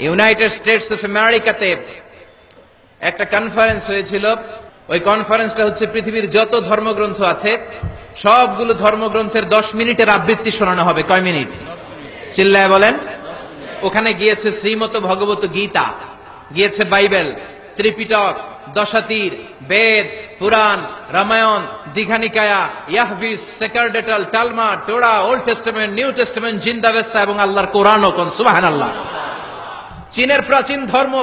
United states of আমেরিকাতে একটা conference হয়েছিল। ওই কনফারেন্সটা হচ্ছে পৃথিবীর যত ধর্মগ্রন্থ আছে সবগুলো ধর্মগ্রন্থের 10 মিনিটের আবৃত্তি শোনানো হবে। কয় মিনিট? চিল্লায় বলেন। ওখানে গিয়েছে শ্রীমত ভগবত গীতা, গিয়েছে বাইবেল, ত্রিপিটক, দশাতীর, বেদ, পুরাণ, রামায়ণ, দীঘানিকায়া, ইয়াহবিস, সেকারডেটাল, Talmud, Torah, Old Testament, New Testament, Zend Avesta এবং আল্লাহর কোরআনও। কোন সুবহানাল্লাহ। চীনের প্রাচীন ধর্ম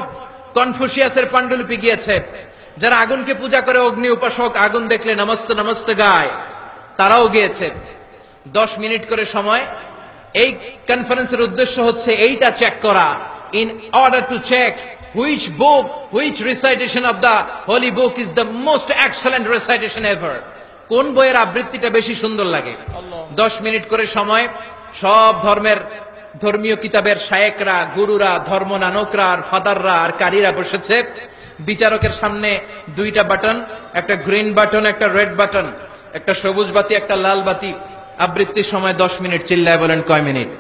কনফুসিয়াসের পাণ্ডুলিপি গিয়েছে। যারা আগুনকে পূজা করে, অগ্নি উপাসক, আগুন দেখলে নমস্তে নমস্তে গায়, তারাও গিয়েছে। 10 মিনিট করে সময়। এই কনফারেন্সের উদ্দেশ্য হচ্ছে এইটা চেক করা, in order to check which book, which recitation of the holy book is the most excellent recitation ever. কোন বইয়ের আবৃত্তিটা বেশি সুন্দর লাগে। 10 মিনিট করে সময়। সব ধর্মের ধর্মীয় কিতাবের শায়েকরা, গুরুরা, ধর্মনানকরা আর ফাদাররা আর কারীরা বসেছে। বিচারকের সামনে দুইটা বাটন, একটা গ্রিন বাটন, একটা রেড বাটন, একটা সবুজ বাতি, একটা লাল বাতি। আবৃত্তির সময় 10 মিনিট। চিল্লায় বলেন কয় মিনিট?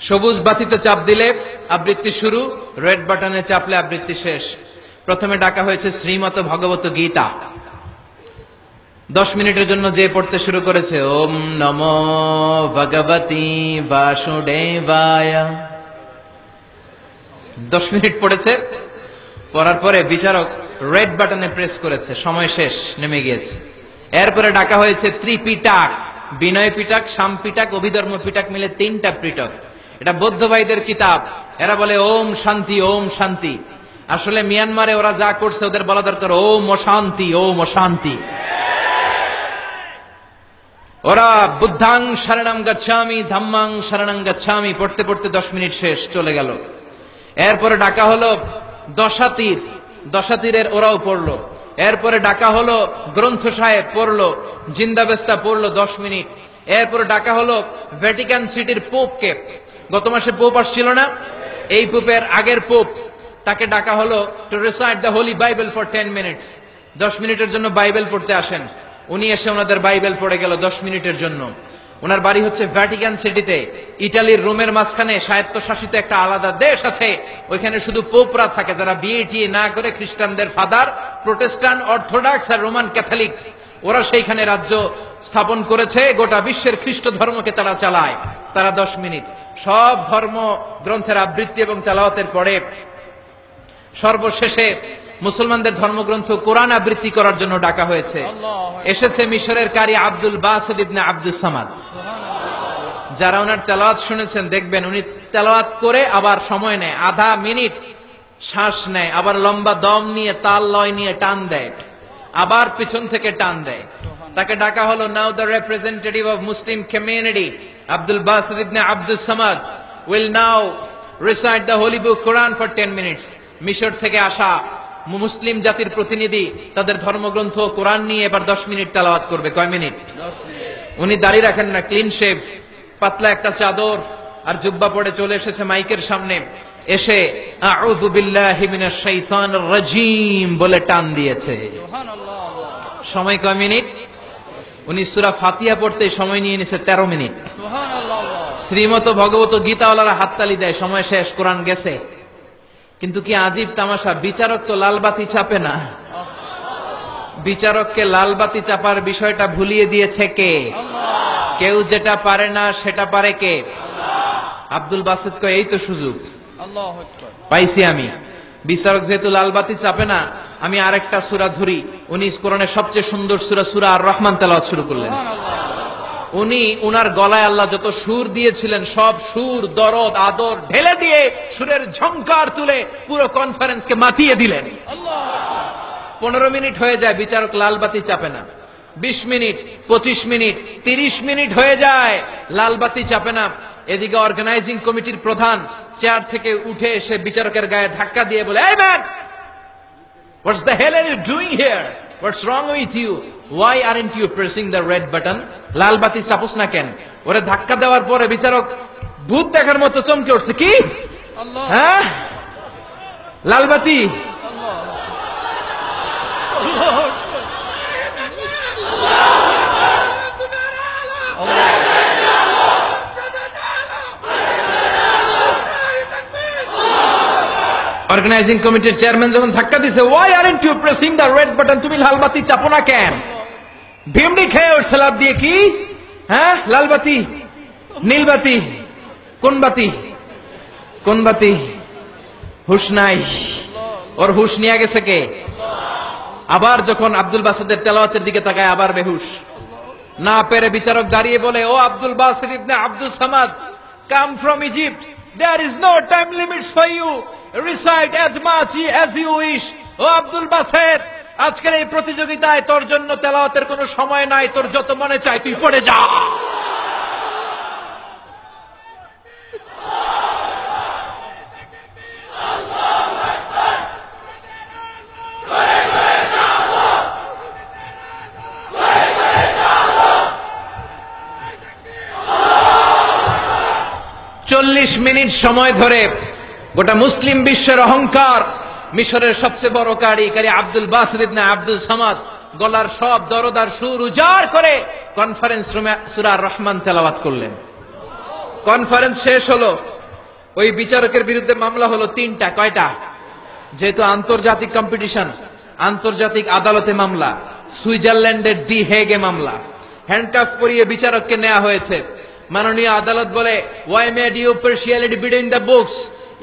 সবুজ বাতিতে চাপ দিলে আবৃত্তি শুরু, রেড বাটনে চাপলে আবৃত্তি শেষ। প্রথমে ডাকা হয়েছে শ্রীমত ভগবত গীতা। 10 মিনিটের জন্য যে পড়তে শুরু করেছে, ওম নমো ভগবতি বাসুদেবায়। 10 মিনিট পড়েছে। পড়ার পরে বিচারক রেড বাটনে প্রেস করেছে, সময় শেষ, নেমে গিয়েছে। এরপরে ডাকা হয়েছে ত্রিপিটক, বিনয় পিটক, শাম পিটক, অভিধর্ম পিটক মিলে 3টা পিটক। এটা বৌদ্ধ ভাইদের কিতাব। এরা বলে ওম শান্তি, ওম শান্তি। আসলে মিয়ানমারে ওরা যা করছে ওদের বলা দরকার ওম অশান্তি, ওম অশান্তি। ওরা বুদ্ধাং শরণং গচ্ছামি, ধাম্মাং শরণং গচ্ছামি পড়তে পড়তে 10 মিনিট শেষ, চলে গেল। এরপরে ডাকা হলো দশাতীর, দশাতীরের ওরাও পড়লো। এরপরে ডাকা হলো গ্রন্থ সাহেব, পড়লো। জিন্দাবেস্তা পড়লো 10 মিনিট। এরপরে ডাকা হলো ভ্যাটিকান সিটির পোপকে। গত মাসে পোপ আসছিল না? এই পোপের আগের পোপ, তাকে ডাকা হলো to recite the Holi Bible for 10 minutes. 10 মিনিটের জন্য বাইবেল পড়তে আসেন। উনি এসে ওনাদের বাইবেল পড়ে গেল 10 মিনিটের জন্য। ওনার বাড়ি হচ্ছে ভ্যাটিকান সিটিতে, ইটালির রোমের মাঝখানে স্বায়ত্তশাসিত একটা আলাদা দেশ আছে। ওইখানে শুধু পোপরা থাকে, যারা বিয়ে টিয়ে না করে খ্রিস্টানদের ফাদার, প্রোটেস্ট্যান্ট, অর্থোডক্স আর রোমান ক্যাথলিক, ওরা সেইখানে রাজ্য স্থাপন করেছে। গোটা বিশ্বের খ্রিস্ট ধর্মকে তারা চালায়। তারা 10 মিনিট সব ধর্ম গ্রন্থের আবৃত্তি এবং তেলাওয়াতের পরে সর্বশেষে মুসলমানদের ধর্মগ্রন্থ কোরআন আবৃত্তি করার জন্য ডাকা হয়েছে। এসেছে মিশরের কারি Abdul Basit ibn Abdus Samad. যারা ওনার তেলাওয়াত শুনেছেন দেখবেন উনি তেলাওয়াত করে আবার সময় নেয়, আধা মিনিট শ্বাস নেয়, আবার লম্বা দম নিয়ে তাল লয় নিয়ে টান দেয়, আবার পিছন থেকে টান দেয়। তাকে ডাকা হলো now the representative of Muslim community Abdul Basit ibn Abdus Samad will now recite the holy book Quran for 10 minutes. মিশর থেকে আসা মুসলিম জাতির প্রতিনিধি তাদের ধর্মগ্রন্থ কোরআন নিয়ে এবার 10 মিনিট তেলাওয়াত করবে। কয় মিনিট? 10 মিনিট। উনি দাড়ি রাখেন না, ক্লিন শেভ, পাতলা একটা চাদর আর জুব্বা পরে চলে এসেছে মাইকের সামনে। এসে আউযু বিল্লাহি মিনাশ শাইতানির রাজীম বলে টান দিয়েছে। সুবহানাল্লাহ। সময় কয় মিনিট? উনি সূরা ফাতিহা পড়তে সময় নিয়ে নিয়েছে 13 মিনিট। সুবহানাল্লাহ। শ্রীমত ভগবত গীতাওয়ালারা হাততালি দেয়, সময় শেষ, কোরআন গেছে। কিন্তু কি আজীব তামাশা, বিচারক তো লালবাতি চাপে না। বিচারককে লালবাতি চাপার বিষয়টা ভুলিয়ে দিয়েছে কে? কেউ যেটা পারে না সেটা পারে কে? আব্দুল বাসিত কয় এই তো সুযোগ পাইছি আমি। বিচারক যেহেতু লালবাতি চাপে না, আমি আরেকটা সূরা ধরি। উনি কোরআনের সবচেয়ে সুন্দর সূরা, সূরা আর রহমান তেলাওয়াত শুরু করলেন। উনি উনার গলায় আল্লাহ যত সুর দিয়েছিলেন সব সুর, দরদ, আদর ঢেলে দিয়ে সুরের ঝংকার তুলে পুরো কনফারেন্সকে মাতিয়ে দিলেন। 15 মিনিট হয়ে যায়, বিচারক লালবাতি চাপে না। 20 মিনিট, 25 মিনিট, 30 মিনিট হয়ে যায়, লালবাতি চাপে না। এদিকে অর্গানাইজিং কমিটির প্রধান চেয়ার থেকে উঠে এসে বিচারকের গায়ে ধাক্কা দিয়ে বলে, এই man, what's the hell are you doing here? What's wrong with you? Why aren't you pressing the red button? লাল বাতি চাপোস না কেন? ওরে ধাক্কা দেওয়ার পরে বিচারক ভূত দেখার মতো চমকে উঠছে। কি? হ্যাঁ, লাল বাতি। অর্গানাইজিং কমিটির চেয়ারম্যান যখন ধাক্কা দিছে, why aren't you pressing the red button, তুমি লাল বাতি চাপো না কেন? ভিমনি খেয়ে ওর সালাদ দিয়ে কি, হ্যাঁ লাল বাতি নীল বাতি, কোন বাতি কোন বাতি? হুশ নাই, ওর হুশ নিয়ে গেছে কে? আবার যখন আব্দুল বাসিদের তেলাওয়াতের দিকে তাকায় আবার বেহুশ। না পেরে বিচারক দাঁড়িয়ে বলে, ও Abdul Basit ibn Abdul Samad, come from Egypt, there is no time limits for you, recite as much as you wish. O Abdul Basit, আজকের এই প্রতিযোগিতায় তোর জন্য তেলাওয়াতের কোনো সময় নাই, তোর যত মনে চায় তুই পড়ে যা। চল্লিশ মিনিট সময় ধরে গোটা মুসলিম বিশ্বের অহংকার, মিশরের সবচেয়ে বড় কারি Abdul Basit ibn Abdul Samad গলার সব দরদার সুর উজাড় করে কনফারেন্স রুমে সূরা রহমান তেলাওয়াত করলেন। কনফারেন্স শেষ হলো, ওই বিচারকের বিরুদ্ধে মামলা হলো তিনটা। কয়টা? যেহেতু আন্তর্জাতিক কম্পিটিশন, আন্তর্জাতিক আদালতে মামলা, সুইজারল্যান্ডের দি হেগে মামলা। হ্যান্ডকাফ পরিয়ে বিচারককে নেওয়া হয়েছে। মাননীয় আদালত বলে, why made you partiality between the books?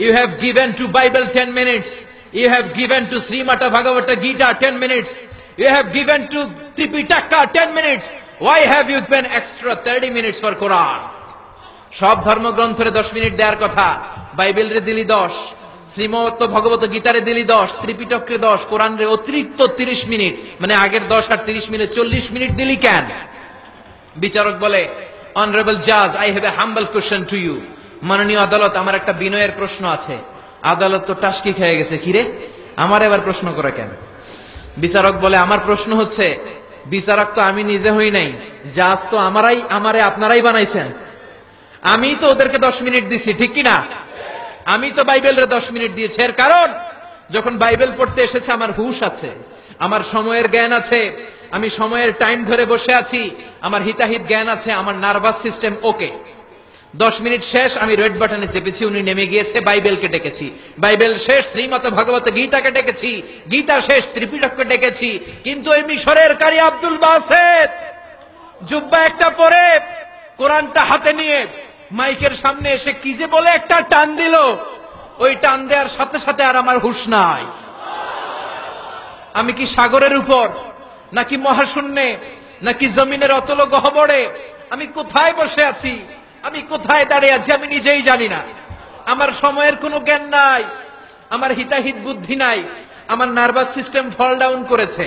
You have given to Bible 10 minutes. You have given to Srimata Bhagavata Gita 10 minutes. You have given to Tripitaka 10 minutes. Why have you spent extra 30 minutes for Quran? সব ধর্মগ্রন্থরে 10 minute দেওয়ার কথা, বাইবেলরে দিলি 10, শ্রীমত ভগবত গীতারে দিলি 10, ত্রিপিটককে 10, কোরআনরে অতিরিক্ত 30 minute, মানে আগের 10 আর 30 minute 40 minute দিলি কেন? বিচারক বলে, Honorable Judge, I have a humble question to you. মাননীয় আদালত, আমার একটা বিনয়ের প্রশ্ন আছে। আদালত তো টাসকি খেয়ে গেছে, কিরে আমার এবার প্রশ্ন করে কেন? বিচারক বলে, আমার প্রশ্ন হচ্ছে, বিচারক তো আমি নিজে হই নাই, জাজ তো আমারে আপনারাই বানাইছেন। আমি তো ওদেরকে 10 মিনিট দিছি, ঠিক কিনা? আমি তো বাইবেলের 10 মিনিট দিয়েছি। এর কারণ, যখন বাইবেল পড়তে এসেছে আমার হুশ আছে, আমার সময়ের জ্ঞান আছে, আমি সময়ের টাইম ধরে বসে আছি, আমার হিতাহিত জ্ঞান আছে, আমার নার্ভাস সিস্টেম ওকে। 10 মিনিট শেষ, আমি রেড বাটনে চেপেছি, উনি নেমে গিয়েছে, বাইবেলকে ডেকেছি, বাইবেল শেষ, শ্রীমত ভগবত গীতাকে ডেকেছি, গীতা শেষ, ত্রিপিটককে ডেকেছি। কিন্তু এই মিশরের কারি আব্দুল বাসিদ জুব্বা একটা পরে কোরআনটা হাতে নিয়ে মাইকের সামনে এসে কি যে বলে একটা টান দিল, ওই টান দেওয়ার সাথে সাথে আর আমার হুঁশ নাই। আমি কি সাগরের উপর, নাকি মহাশূন্যে, নাকি জমিনের অতল গহ্বরে? আমি কোথায় বসে আছি, আমি কোথায় দাঁড়িয়ে আছি, আমি নিজেই জানি না। আমার সময়ের কোনো জ্ঞান নাই, আমার হিতাহিত বুদ্ধি নাই, আমার নার্ভাস সিস্টেম ফল ডাউন করেছে,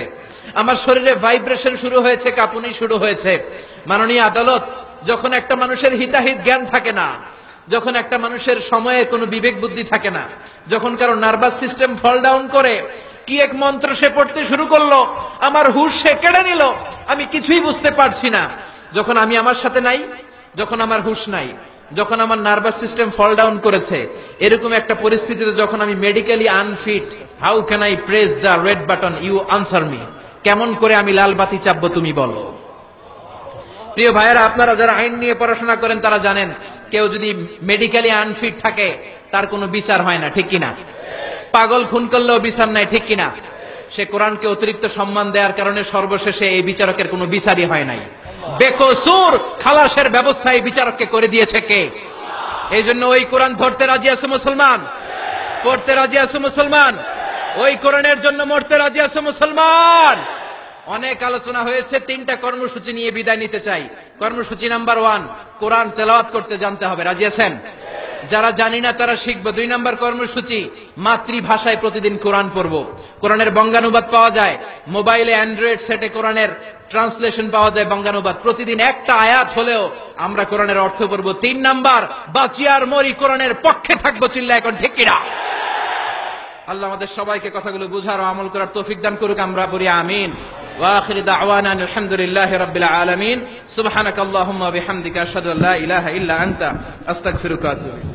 আমার শরীরে ভাইব্রেশন শুরু হয়েছে, কাঁপুনি শুরু হয়েছে। মাননীয় আদালত, যখন একটা মানুষের হিতাহিত জ্ঞান থাকে না, যখন একটা মানুষের সময়ে কোনো বিবেক বুদ্ধি থাকে না, যখন কারো নার্ভাস সিস্টেম ফল ডাউন করে, কি এক মন্ত্র সে পড়তে শুরু করলো, আমার হুঁশ সে কেড়ে নিল, আমি কিছুই বুঝতে পারছি না। যখন আমি আমার সাথে নাই, যখন আমার হুঁশ নাই, যখন আমার নার্ভাস সিস্টেম ফল ডাউন করেছে, এরকম একটা পরিস্থিতিতে যখন আমি medically unfit, how can I press the red button? You answer me. কেমন করে আমি লাল বাতি চাপবো তুমি বলো? প্রিয় ভাইয়েরা, আপনারা যারা আইন নিয়ে পড়াশোনা করেন তারা জানেন, কেউ যদি মেডিকেলি আনফিট থাকে তার কোনো বিচার হয় না, ঠিক কিনা? পাগল খুন করলেও বিচার নাই, ঠিক কিনা? সে কোরআনকে অতিরিক্ত সম্মান দেওয়ার কারণে সর্বশেষে এই বিচারকের কোনো বিচারই হয় নাই। বেকসুর খালাসের ব্যবস্থা এই বিচারককে করে দিয়েছে কে? এই জন্য ওই কোরআন ধরতে রাজি আছে মুসলমান, পড়তে রাজি আছে মুসলমান, ওই কোরআনের জন্য মরতে রাজি আছে মুসলমান। অনেক আলোচনা হয়েছে, 3টা কর্মসূচি নিয়ে বিদায় নিতে চাই। কর্মসূচি নাম্বার 1, কোরআন তেলাওয়াত করতে জানতে হবে, রাজি আছেন? যারা জানি না তারা শিখবো। 2 নম্বর কর্মসূচি, মাতৃভাষায় প্রতিদিন কোরআন পড়বো। কোরআনের বঙ্গানুবাদ পাওয়া যায় মোবাইলে, অ্যান্ড্রয়েড সেটে কোরআনের ট্রান্সলেশন পাওয়া যায় বঙ্গানুবাদ। প্রতিদিন একটা আয়াত হলেও আমরা কোরআনের অর্থ পড়বো। 3 নাম্বার, বাঁচিয়ার মরি কোরআনের পক্ষে থাকবো, চিল্লা এখন ঠিক কিনা? আল্লাহ আমাদের সবাইকে কথাগুলো বুঝার ও আমল করার তৌফিক দান করুক, আমরা বলি আমিন। ওয়া আখিরু দাওয়ানা আলহামদুলিল্লাহি রাব্বিল আলামিন। সুবহানাকাল্লাহুম্মা ওয়া বিহামদিকা আশহাদু আল্লা ইলাহা ইল্লা আনতা আস্তাগফিরুকা ওয়া আতুবু ইলাইক।